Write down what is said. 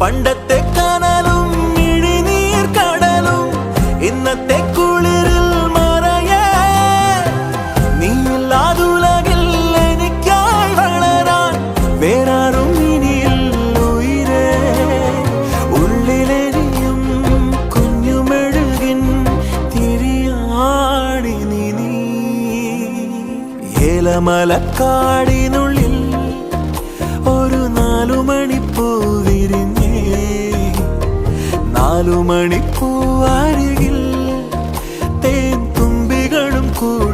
പണ്ടത്തെ കനലും ഇഴിനീർ കടലും ഇന്നത്തെ കുളിരിൽ മറയേ നീയില്ലാതുലകിൽ എനിക്കായി വളരാൻ വേറാരും ഇനിയില്ല ഉയിരേ ഉള്ളിലെരിയും കുഞ്ഞുമെഴുകിൻ തിരിയാണി നീ ഏലമലക്കാടിനുള്ളിൽ ഒരു 4 മണിപ്പൂ വിരിഞ്ഞേ 4 മണിപ്പൂ അരികിൽ തേൻ തുമ്പികളും കൂടി